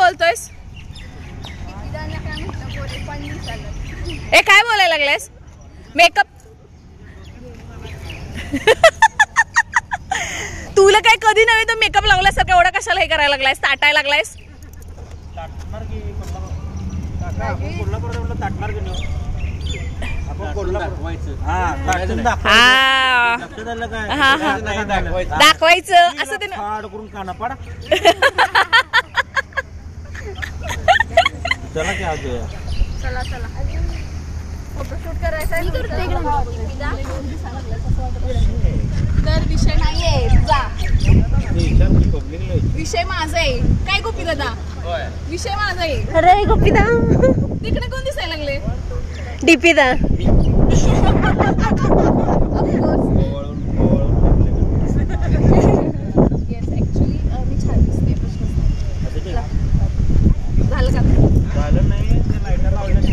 बोलतोयस? ए काय बोलायला लागलायस? मेकअप तुला काय कधी नव्हे तर मेकअप लावल्यासारखं एवढा कशाला हे करायला लागलायस, ताटायला लागलायस? दाखवायचं असं ते तर विषय नाहीये तुझा, विषय माझा आहे काय गोपी दादा? विषय माझा आहे. अरे गोपीदा तिकडे कोण दिसायला लागले? डीपीदा